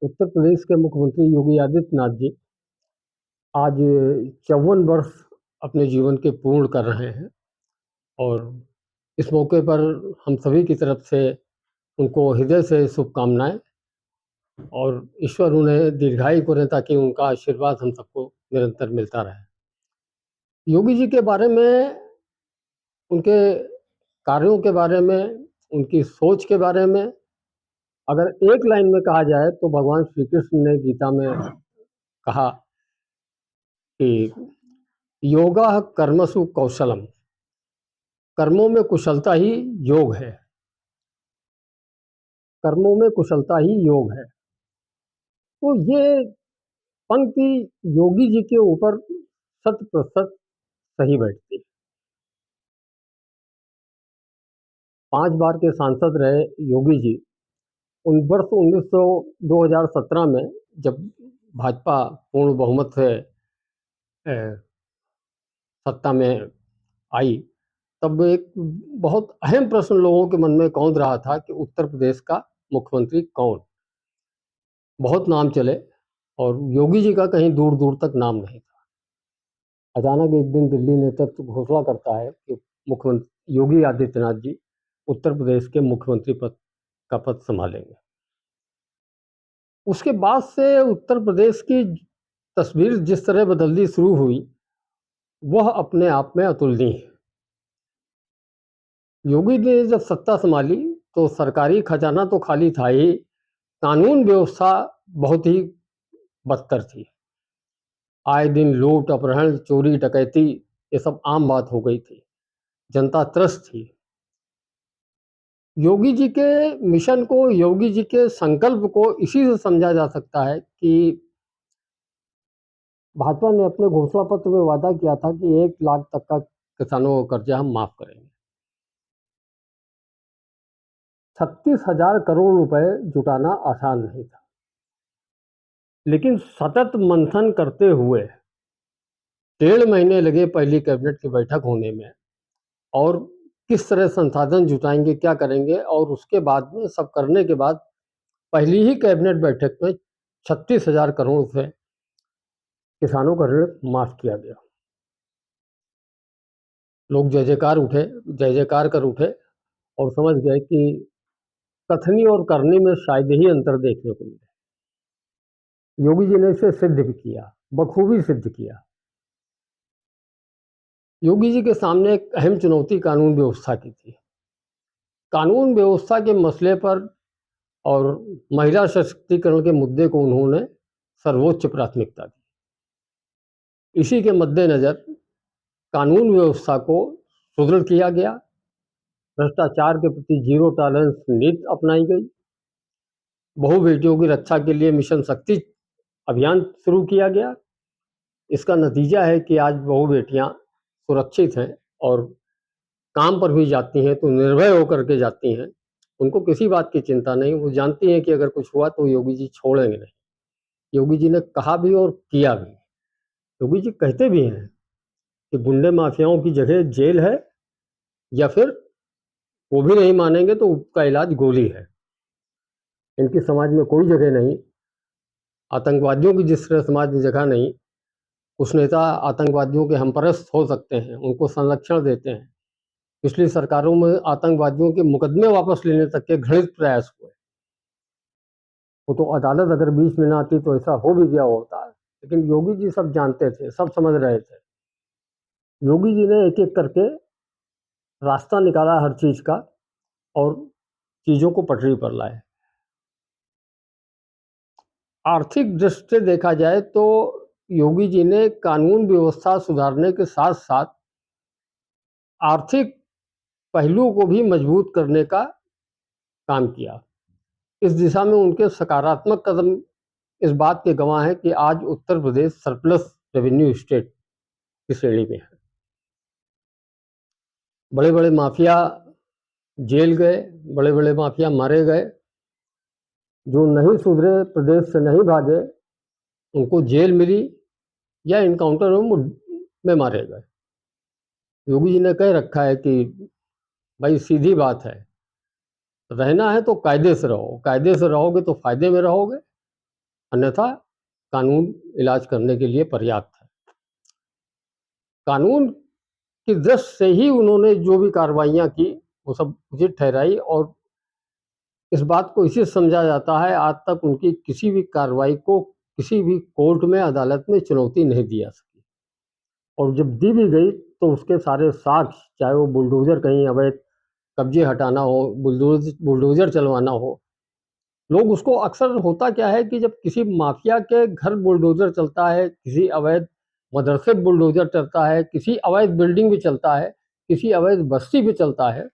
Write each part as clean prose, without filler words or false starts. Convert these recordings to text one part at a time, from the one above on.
उत्तर प्रदेश के मुख्यमंत्री योगी आदित्यनाथ जी आज 54 वर्ष अपने जीवन के पूर्ण कर रहे हैं और इस मौके पर हम सभी की तरफ से उनको हृदय से शुभकामनाएं और ईश्वर उन्हें दीर्घायु करें ताकि उनका आशीर्वाद हम सबको निरंतर मिलता रहे। योगी जी के बारे में, उनके कार्यों के बारे में, उनकी सोच के बारे में अगर एक लाइन में कहा जाए तो भगवान श्री कृष्ण ने गीता में कहा कि योगा कर्मसु कौशलम, कर्मों में कुशलता ही योग है। कर्मों में कुशलता ही योग है। तो ये पंक्ति योगी जी के ऊपर 100% सही बैठती है। 5 बार के सांसद रहे योगी जी। उन वर्ष 2017 में जब भाजपा पूर्ण बहुमत से सत्ता में आई, तब एक बहुत अहम प्रश्न लोगों के मन में कौंध रहा था कि उत्तर प्रदेश का मुख्यमंत्री कौन। बहुत नाम चले और योगी जी का कहीं दूर दूर तक नाम नहीं था। अचानक एक दिन दिल्ली नेतृत्व घोषणा करता है कि मुख्यमंत्री योगी आदित्यनाथ जी उत्तर प्रदेश के मुख्यमंत्री पद का पद संभालेंगे। उसके बाद से उत्तर प्रदेश की तस्वीर जिस तरह बदलनी शुरू हुई वह अपने आप में अतुलनीय है। योगी ने जब सत्ता संभाली तो सरकारी खजाना तो खाली था ही, कानून व्यवस्था बहुत ही बदतर थी। आए दिन लूट, अपहरण, चोरी, डकैती ये सब आम बात हो गई थी। जनता त्रस्त थी। योगी जी के मिशन को, योगी जी के संकल्प को इसी से समझा जा सकता है कि भाजपा ने अपने घोषणा पत्र में वादा किया था कि 1 लाख तक का किसानों का कर्जा हम माफ करेंगे। 36,000 करोड़ रुपए जुटाना आसान नहीं था, लेकिन सतत मंथन करते हुए 1.5 महीने लगे पहली कैबिनेट की बैठक होने में, और किस तरह संसाधन जुटाएंगे, क्या करेंगे, और उसके बाद में सब करने के बाद पहली ही कैबिनेट बैठक में 36,000 करोड़ से किसानों का ऋण माफ किया गया। लोग जय जयकार उठे, जय जयकार कर उठे और समझ गए कि कथनी और करनी में शायद ही अंतर देखने को मिले। योगी जी ने इसे सिद्ध भी किया, बखूबी सिद्ध किया। योगी जी के सामने एक अहम चुनौती कानून व्यवस्था की थी। कानून व्यवस्था के मसले पर और महिला सशक्तिकरण के मुद्दे को उन्होंने सर्वोच्च प्राथमिकता दी। इसी के मद्देनजर कानून व्यवस्था को सुदृढ़ किया गया। भ्रष्टाचार के प्रति जीरो टॉलरेंस नीति अपनाई गई। बहु बेटियों की रक्षा के लिए मिशन शक्ति अभियान शुरू किया गया। इसका नतीजा है कि आज बहु बेटियां सुरक्षित हैं और काम पर भी जाती हैं तो निर्भय होकर के जाती हैं। उनको किसी बात की चिंता नहीं। वो जानती हैं कि अगर कुछ हुआ तो योगी जी छोड़ेंगे नहीं। योगी जी ने कहा भी और किया भी। योगी जी कहते भी हैं कि गुंडे माफियाओं की जगह जेल है, या फिर वो भी नहीं मानेंगे तो उसका इलाज गोली है। इनकी समाज में कोई जगह नहीं। आतंकवादियों की जिस तरह समाज में जगह नहीं, कुछ नेता आतंकवादियों के हमपरस्त हो सकते हैं, उनको संरक्षण देते हैं। पिछली सरकारों में आतंकवादियों के मुकदमे वापस लेने तक के घृणित प्रयास हुए। वो तो अदालत अगर बीच में ना आती तो ऐसा हो भी गया होता। लेकिन योगी जी सब जानते थे, सब समझ रहे थे। योगी जी ने एक एक करके रास्ता निकाला हर चीज का और चीजों को पटरी पर लाए। आर्थिक दृष्टि से देखा जाए तो योगी जी ने कानून व्यवस्था सुधारने के साथ साथ आर्थिक पहलू को भी मजबूत करने का काम किया। इस दिशा में उनके सकारात्मक कदम इस बात के गवाह हैं कि आज Uttar Pradesh surplus revenue state की श्रेणी में है। बड़े बड़े माफिया जेल गए, बड़े बड़े माफिया मारे गए। जो नहीं सुधरे, प्रदेश से नहीं भागे, उनको जेल मिली या इनकाउंटर में मारे गए। योगी जी ने कह रखा है कि भाई सीधी बात है, रहना है तो कायदे से रहो। कायदे से रहोगे तो फायदे में रहोगे, अन्यथा कानून इलाज करने के लिए पर्याप्त है। कानून की दृष्टि से ही उन्होंने जो भी कार्रवाइयाँ की वो सब उचित ठहराई, और इस बात को इसी से समझा जाता है आज तक उनकी किसी भी कार्रवाई को किसी भी कोर्ट में, अदालत में चुनौती नहीं दी जा सकी। और जब दी भी गई तो उसके सारे साक्ष्य, चाहे वो बुलडोज़र कहीं अवैध कब्जे हटाना हो, बुलडोज़र चलवाना हो, लोग उसको अक्सर, होता क्या है कि जब किसी माफिया के घर बुलडोज़र चलता है, किसी अवैध मदरसे बुलडोज़र चलता है, किसी अवैध बिल्डिंग भी चलता है, किसी अवैध बस्ती भी चलता है,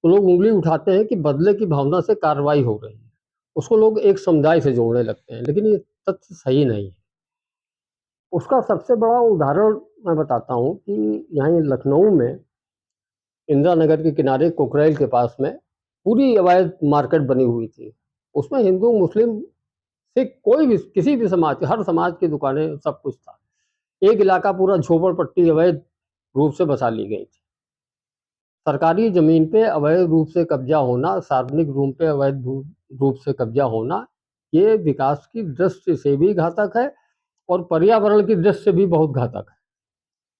तो लोग उँगली उठाते हैं कि बदले की भावना से कार्रवाई हो रही है। उसको लोग एक समुदाय से जोड़ने लगते हैं, लेकिन ये तथ्य सही नहीं है। उसका सबसे बड़ा उदाहरण मैं बताता हूँ कि यहाँ लखनऊ में इंदिरा नगर के किनारे कोकरेल के पास में पूरी अवैध मार्केट बनी हुई थी। उसमें हिंदू, मुस्लिम, सिख, कोई भी, किसी भी समाज के, हर समाज की दुकानें, सब कुछ था। एक इलाका पूरा झोपड़पट्टी अवैध रूप से बसा ली गई थी। सरकारी ज़मीन पे अवैध रूप से कब्जा होना, सार्वजनिक रूप पे अवैध रूप से कब्जा होना, ये विकास की दृष्टि से भी घातक है और पर्यावरण की दृष्टि से भी बहुत घातक है।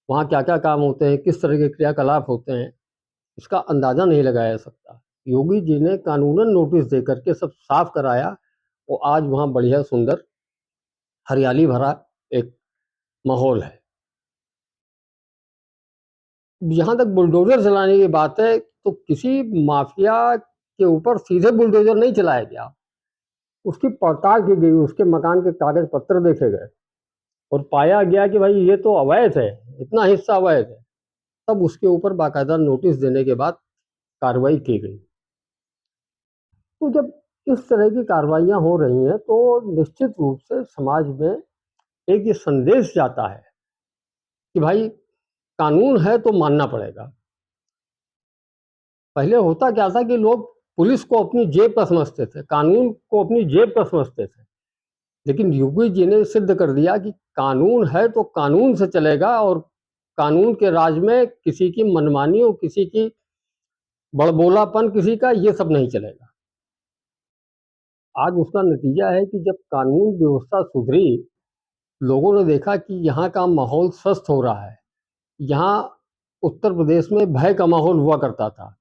वहाँ क्या-क्या काम होते हैं, किस तरह के क्रियाकलाप होते हैं, इसका अंदाज़ा नहीं लगाया जा सकता। योगी जी ने कानूनन नोटिस दे करके सब साफ कराया और आज वहाँ बढ़िया सुंदर हरियाली भरा एक माहौल है। जहाँ तक बुलडोज़र चलाने की बात है, तो किसी माफिया के ऊपर सीधे बुलडोज़र नहीं चलाया गया। उसकी पड़ताल की गई, उसके मकान के कागज़ पत्र देखे गए और पाया गया कि भाई ये तो अवैध है, इतना हिस्सा अवैध है। तब उसके ऊपर बाकायदा नोटिस देने के बाद कार्रवाई की गई। तो जब इस तरह की कार्रवाइयाँ हो रही हैं, तो निश्चित रूप से समाज में एक ये संदेश जाता है कि भाई कानून है तो मानना पड़ेगा। पहले होता क्या था कि लोग पुलिस को अपनी जेब का समझते थे, कानून को अपनी जेब का समझते थे। लेकिन योगी जी ने सिद्ध कर दिया कि कानून है तो कानून से चलेगा, और कानून के राज में किसी की मनमानी और किसी की बड़बोलापन, किसी का ये सब नहीं चलेगा। आज उसका नतीजा है कि जब कानून व्यवस्था सुधरी, लोगों ने देखा कि यहाँ का माहौल स्वस्थ हो रहा है। यहाँ उत्तर प्रदेश में भय का माहौल हुआ करता था।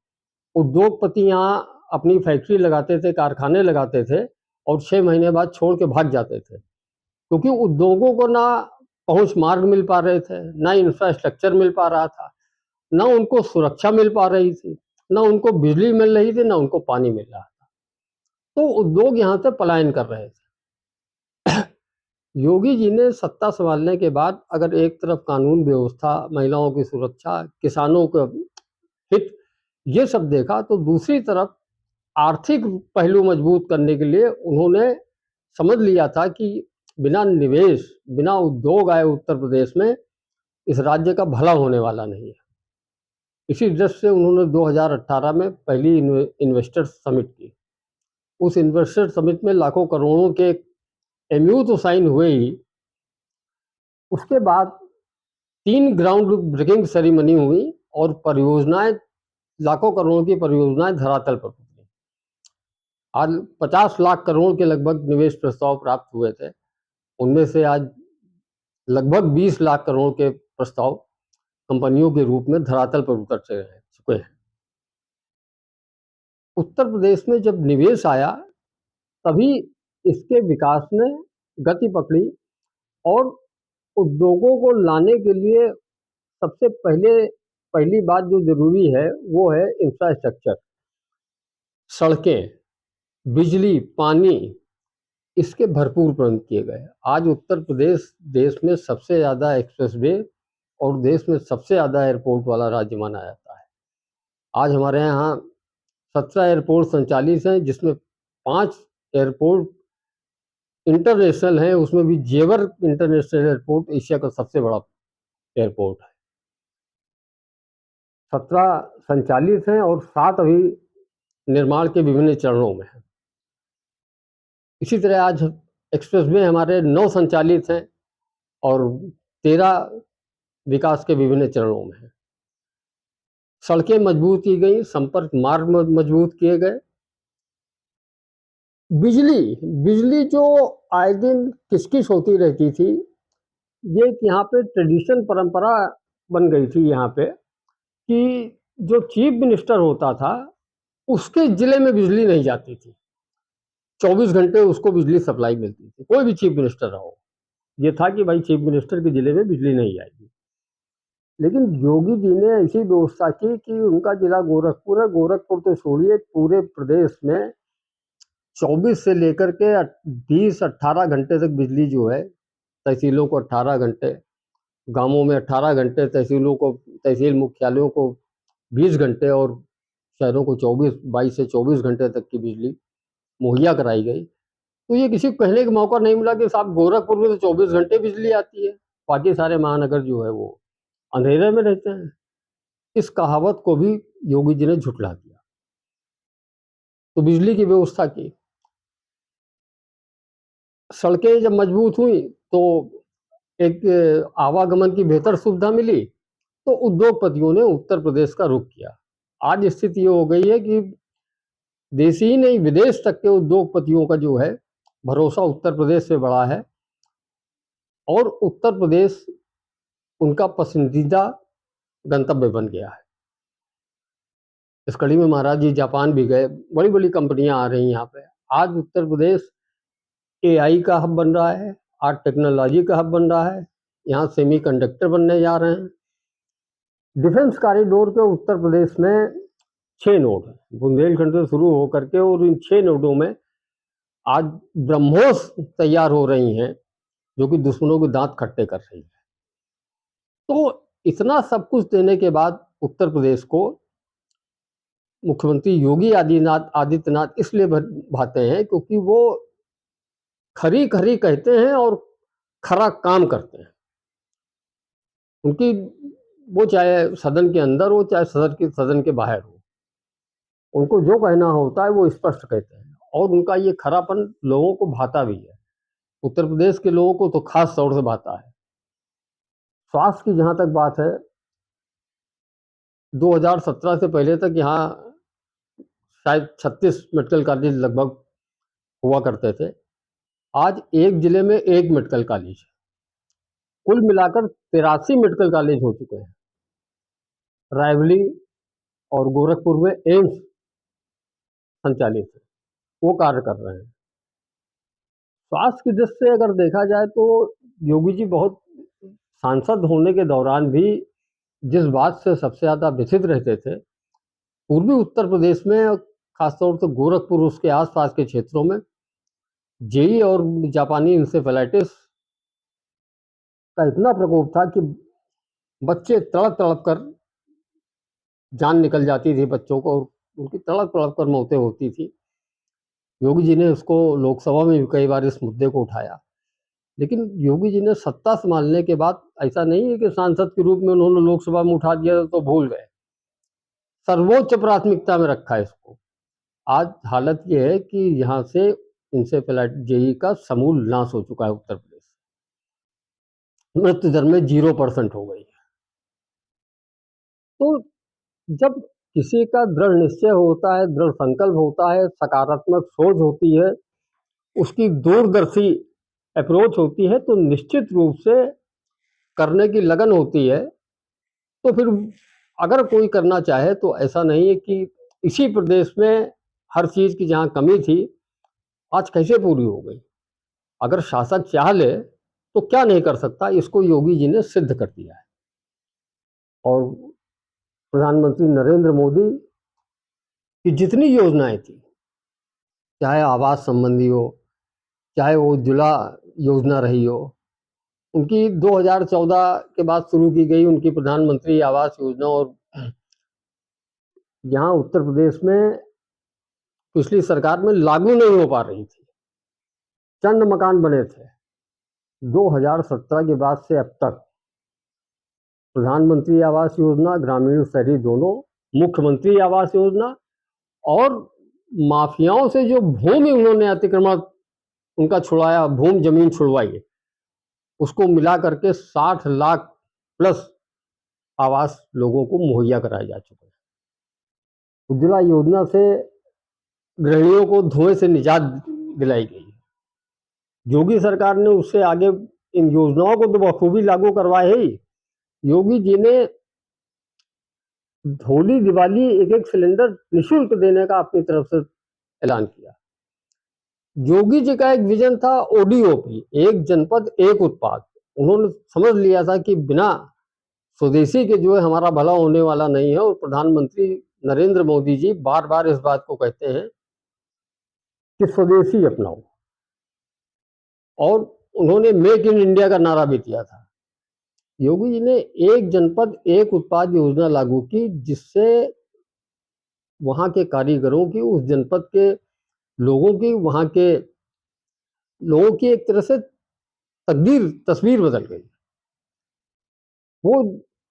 उद्योगपति यहाँ अपनी फैक्ट्री लगाते थे, कारखाने लगाते थे और 6 महीने बाद छोड़ के भाग जाते थे। क्योंकि उद्योगों को ना पहुँच मार्ग मिल पा रहे थे, ना इंफ्रास्ट्रक्चर मिल पा रहा था, ना उनको सुरक्षा मिल पा रही थी, ना उनको बिजली मिल रही थी, ना उनको पानी मिल रहा था। तो उद्योग यहाँ से पलायन कर रहे थे। योगी जी ने सत्ता संभालने के बाद अगर एक तरफ कानून व्यवस्था, महिलाओं की सुरक्षा, किसानों का हित, ये सब देखा, तो दूसरी तरफ आर्थिक पहलू मजबूत करने के लिए उन्होंने समझ लिया था कि बिना निवेश, बिना उद्योग आए उत्तर प्रदेश में इस राज्य का भला होने वाला नहीं है। इसी दृष्टि से उन्होंने 2018 में पहली इन्वेस्टर्स समिट की। उस इन्वेस्टर समिट में लाखों करोड़ों के एमयू तो साइन हुए ही, उसके बाद 3 ग्राउंड ब्रेकिंग सेरेमनी हुई और परियोजनाएं, लाखों करोड़ की परियोजनाएं धरातल पर उतरी। आज 50 लाख करोड़ के लगभग निवेश प्रस्ताव प्राप्त हुए थे। उनमें से आज लगभग 20 लाख करोड़ के प्रस्ताव कंपनियों के रूप में धरातल पर उतर चुके हैं। उत्तर प्रदेश में जब निवेश आया, तभी इसके विकास ने गति पकड़ी, और उद्योगों को लाने के लिए सबसे पहली बात जो ज़रूरी है, वो है इंफ्रास्ट्रक्चर। सड़कें, बिजली, पानी, इसके भरपूर प्रबंध किए गए। आज उत्तर प्रदेश देश में सबसे ज़्यादा एक्सप्रेसवे और देश में सबसे ज़्यादा एयरपोर्ट वाला राज्य माना जाता है। आज हमारे यहाँ 17 एयरपोर्ट संचालित हैं, जिसमें 5 एयरपोर्ट इंटरनेशनल हैं। उसमें भी जेवर इंटरनेशनल एयरपोर्ट एशिया का सबसे बड़ा एयरपोर्ट है। 17 संचालित हैं और 7 अभी निर्माण के विभिन्न चरणों में हैं। इसी तरह आज एक्सप्रेसवे हमारे 9 संचालित हैं और 13 विकास के विभिन्न चरणों में हैं। सड़कें मजबूत की गई, संपर्क मार्ग मजबूत किए गए, बिजली बिजली जो आए दिन किसकिस होती रहती थी, ये कि यहाँ पे ट्रेडिशन परंपरा बन गई थी यहाँ पे कि जो चीफ मिनिस्टर होता था, उसके ज़िले में बिजली नहीं जाती थी। 24 घंटे उसको बिजली सप्लाई मिलती थी, कोई भी चीफ मिनिस्टर रहो। ये था कि भाई चीफ मिनिस्टर के ज़िले में बिजली नहीं आएगी। लेकिन योगी जी ने ऐसी व्यवस्था की कि उनका ज़िला गोरखपुर है, गोरखपुर तो छोड़िए, पूरे प्रदेश में 24 से लेकर के 20-18 घंटे तक बिजली जो है, तहसीलों को 18 घंटे, गाँवों में 18 घंटे, तहसीलों को, तहसील मुख्यालयों को 20 घंटे और शहरों को 22 से 24 घंटे तक की बिजली मुहैया कराई गई। तो ये किसी को कहने का मौका नहीं मिला कि साहब गोरखपुर में तो 24 घंटे बिजली आती है, बाकी सारे महानगर जो है वो अंधेरे में रहते हैं। इस कहावत को भी योगी जी ने झुठला दिया। तो बिजली की व्यवस्था की, सड़कें जब मजबूत हुई तो एक आवागमन की बेहतर सुविधा मिली, तो उद्योगपतियों ने उत्तर प्रदेश का रुख किया। आज स्थिति ये हो गई है कि देश ही नहीं, विदेश तक के उद्योगपतियों का जो है भरोसा उत्तर प्रदेश से बड़ा है और उत्तर प्रदेश उनका पसंदीदा गंतव्य बन गया है। इस कड़ी में महाराज जी जापान भी गए, बड़ी बड़ी कंपनियां आ रही हैं यहाँ पे। आज उत्तर प्रदेश एआई का हब बन रहा है, आज टेक्नोलॉजी का हब बन रहा है, यहाँ सेमीकंडक्टर बनने जा रहे हैं। डिफेंस कॉरिडोर के उत्तर प्रदेश में 6 नोड हैं, बुंदेलखंड से शुरू होकर के, और इन 6 नोडों में आज ब्रह्मोस तैयार हो रही हैं जो कि दुश्मनों के दांत खट्टे कर रही है। तो इतना सब कुछ देने के बाद उत्तर प्रदेश को मुख्यमंत्री योगी आदित्यनाथ इसलिए भाते हैं क्योंकि वो खरी खरी कहते हैं और खरा काम करते हैं। उनकी, वो चाहे सदन के अंदर हो चाहे सदन के बाहर हो, उनको जो कहना होता है वो स्पष्ट कहते हैं और उनका ये खरापन लोगों को भाता भी है। उत्तर प्रदेश के लोगों को तो खास तौर से भाता है। स्वास्थ्य की जहाँ तक बात है, 2017 से पहले तक यहाँ शायद 36 मेडिकल कॉलेज लगभग हुआ करते थे। आज एक जिले में एक मेडिकल कॉलेज है। कुल मिलाकर 83 मेडिकल कॉलेज हो चुके हैं। रायबली और गोरखपुर में एम्स संचालित है, वो कार्य कर रहे हैं। स्वास्थ्य की दृष्टि से अगर देखा जाए तो योगी जी बहुत, सांसद होने के दौरान भी जिस बात से सबसे ज़्यादा व्यथित रहते थे, पूर्वी उत्तर प्रदेश में खासतौर से गोरखपुर उसके आसपास के क्षेत्रों में जेई और जापानी इंसेफेलाइटिस का इतना प्रकोप था कि बच्चे तड़प तड़प कर जान निकल जाती थी बच्चों को, और उनकी तड़प तड़प कर मौतें होती थी। योगी जी ने उसको लोकसभा में भी कई बार इस मुद्दे को उठाया, लेकिन योगी जी ने सत्ता संभालने के बाद ऐसा नहीं है कि सांसद के रूप में उन्होंने लोकसभा में उठा दिया तो भूल गए, सर्वोच्च प्राथमिकता में रखा है इसको। आज हालत ये है कि यहाँ से इंसेफेलाइटिस जेई का समूल नाश हो चुका है उत्तर प्रदेश। मृत्यु दर में 0% हो गई है। तो जब किसी का दृढ़ निश्चय होता है, दृढ़ संकल्प होता है, सकारात्मक सोच होती है, उसकी दूरदर्शी अप्रोच होती है, तो निश्चित रूप से करने की लगन होती है। तो फिर अगर कोई करना चाहे तो ऐसा नहीं है कि इसी प्रदेश में हर चीज़ की जहाँ कमी थी, आज कैसे पूरी हो गई। अगर शासक चाह ले तो क्या नहीं कर सकता, इसको योगी जी ने सिद्ध कर दिया है। और प्रधानमंत्री नरेंद्र मोदी की जितनी योजनाएं थी, चाहे आवास संबंधी हो, चाहे वो उज्ज्वला योजना रही हो, उनकी 2014 के बाद शुरू की गई उनकी प्रधानमंत्री आवास योजना, और यहाँ उत्तर प्रदेश में पिछली सरकार में लागू नहीं हो पा रही थी, चंद मकान बने थे। 2017 के बाद से अब तक प्रधानमंत्री आवास योजना, ग्रामीण शहरी दोनों, मुख्यमंत्री आवास योजना और माफियाओं से जो भूमि उन्होंने अतिक्रमण उनका छुड़ाया, भूमि जमीन छुड़वाई, उसको मिला करके 60 लाख प्लस आवास लोगों को मुहैया कराए जा चुके हैं। उज्ज्वला योजना से गृहिणियों को धुएं से निजात दिलाई गई है। योगी सरकार ने उससे आगे इन योजनाओं को तो बखूबी लागू करवाए ही। योगी जी ने होली दिवाली एक एक सिलेंडर निःशुल्क देने का अपनी तरफ से ऐलान किया। योगी जी का एक विजन था ओडीओपी, एक जनपद एक उत्पाद। उन्होंने समझ लिया था कि बिना स्वदेशी के जो है हमारा भला होने वाला नहीं है, और प्रधानमंत्री नरेंद्र मोदी जी बार बार इस बात को कहते हैं कि स्वदेशी अपनाओ, और उन्होंने मेक इन इंडिया का नारा भी दिया था। योगी जी ने एक जनपद एक उत्पाद योजना लागू की, जिससे वहां के कारीगरों की, उस जनपद के लोगों की, वहां के लोगों की एक तरह से तस्वीर बदल गई। वो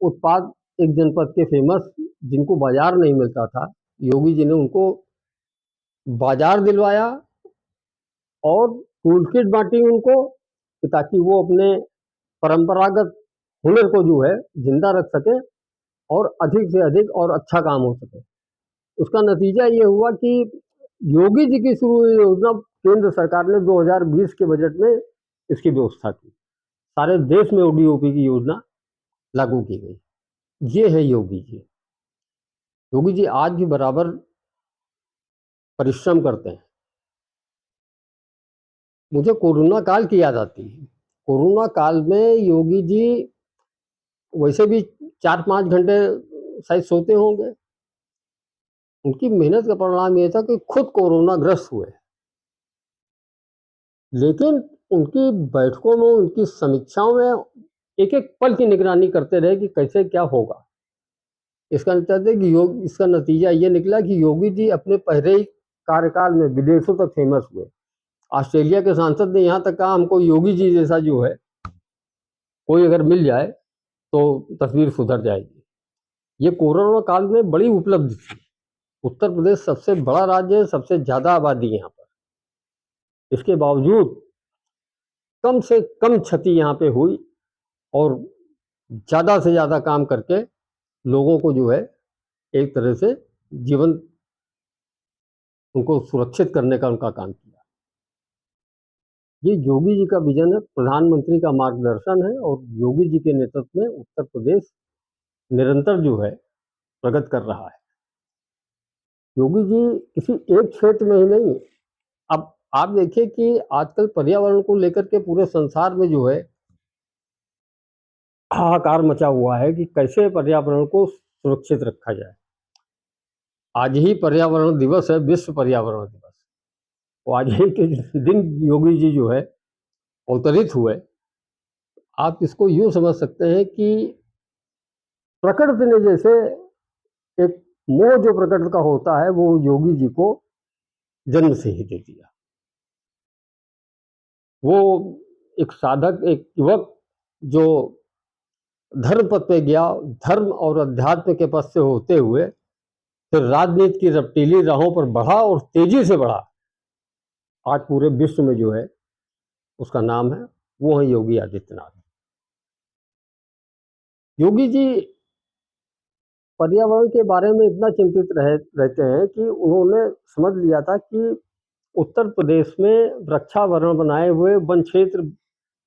उत्पाद एक जनपद के फेमस, जिनको बाजार नहीं मिलता था, योगी जी ने उनको बाजार दिलवाया और टूल किट बांटी उनको, ताकि वो अपने परंपरागत हुनर को जो है जिंदा रख सके और अधिक से अधिक और अच्छा काम हो सके। उसका नतीजा ये हुआ कि योगी जी की शुरू हुई योजना केंद्र सरकार ने 2020 के बजट में इसकी व्यवस्था की। सारे देश में ओडीओपी की योजना लागू की गई। ये है योगी जी। योगी जी आज भी बराबर परिश्रम करते हैं। मुझे कोरोना काल की याद आती है। कोरोना काल में योगी जी वैसे भी 4-5 घंटे शायद सोते होंगे। उनकी मेहनत का परिणाम ये था कि खुद कोरोना ग्रस्त हुए, लेकिन उनकी बैठकों में, उनकी समीक्षाओं में एक एक पल की निगरानी करते रहे कि कैसे क्या होगा। इसका नतीजा ये निकला कि योगी जी अपने पहले ही कार्यकाल में विदेशों तक फेमस हुए। ऑस्ट्रेलिया के सांसद ने यहाँ तक कहा, हमको योगी जी जैसा जो है कोई अगर मिल जाए तो तस्वीर सुधर जाएगी। ये कोरोना काल में बड़ी उपलब्धि थी। उत्तर प्रदेश सबसे बड़ा राज्य है, सबसे ज्यादा आबादी यहाँ पर। इसके बावजूद कम से कम क्षति यहाँ पे हुई, और ज्यादा से ज्यादा काम करके लोगों को जो है एक तरह से जीवन उनको सुरक्षित करने का उनका काम किया। ये योगी जी का विजन है, प्रधानमंत्री का मार्गदर्शन है, और योगी जी के नेतृत्व में उत्तर प्रदेश निरंतर जो है प्रगति कर रहा है। योगी जी किसी एक क्षेत्र में ही नहीं। अब आप देखिए कि आजकल पर्यावरण को लेकर के पूरे संसार में जो है हाहाकार मचा हुआ है कि कैसे पर्यावरण को सुरक्षित रखा जाए। आज ही पर्यावरण दिवस है, विश्व पर्यावरण दिवस। तो आज ही के दिन योगी जी जो है अवतरित हुए। आप इसको यूं समझ सकते हैं कि प्रकृति ने जैसे एक मोह जो प्रकृति का होता है, वो योगी जी को जन्म से ही दे दिया। वो एक साधक, एक युवक जो धर्म पथ पे गया, धर्म और अध्यात्म के पथ से होते हुए फिर राजनीति की रफ्तीली राहों पर बढ़ा, और तेजी से बढ़ा। आज पूरे विश्व में जो है उसका नाम है, वो है योगी आदित्यनाथ। योगी जी पर्यावरण के बारे में इतना चिंतित रहते हैं कि उन्होंने समझ लिया था कि उत्तर प्रदेश में वृक्षावरण बनाए हुए वन क्षेत्र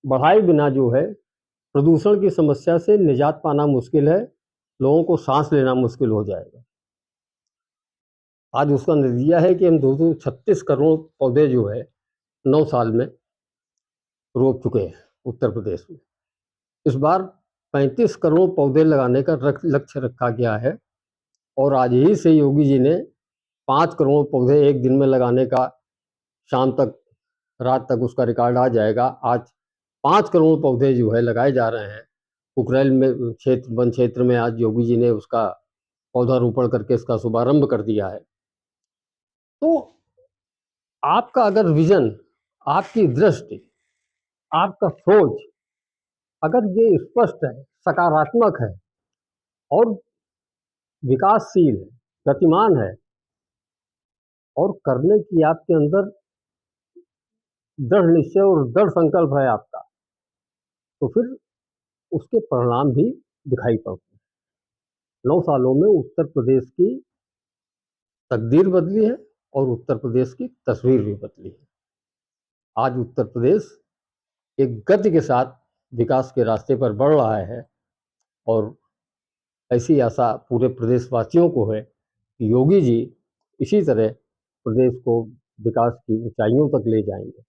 बढ़ाए बिना जो है प्रदूषण की समस्या से निजात पाना मुश्किल है, लोगों को सांस लेना मुश्किल हो जाएगा। आज उसका नतीजा है कि हम 236 करोड़ पौधे जो है 9 साल में रोप चुके हैं उत्तर प्रदेश में। इस बार 35 करोड़ पौधे लगाने का लक्ष्य रखा गया है, और आज ही से योगी जी ने 5 करोड़ पौधे एक दिन में लगाने का, शाम तक, रात तक उसका रिकॉर्ड आ जाएगा। आज 5 करोड़ पौधे जो है लगाए जा रहे हैं। कुकरेल में वन क्षेत्र में आज योगी जी ने उसका पौधारोपण करके इसका शुभारंभ कर दिया है। तो आपका अगर विजन, आपकी दृष्टि, आपका सोच अगर ये स्पष्ट है, सकारात्मक है और विकासशील है, गतिमान है, और करने की आपके अंदर दृढ़ निश्चय और दृढ़ संकल्प है आपका, तो फिर उसके परिणाम भी दिखाई पड़ते हैं। 9 सालों में उत्तर प्रदेश की तकदीर बदली है, और उत्तर प्रदेश की तस्वीर भी बदली है। आज उत्तर प्रदेश एक गति के साथ विकास के रास्ते पर बढ़ रहा है और ऐसी आशा पूरे प्रदेशवासियों को है कि योगी जी इसी तरह प्रदेश को विकास की ऊंचाइयों तक ले जाएंगे।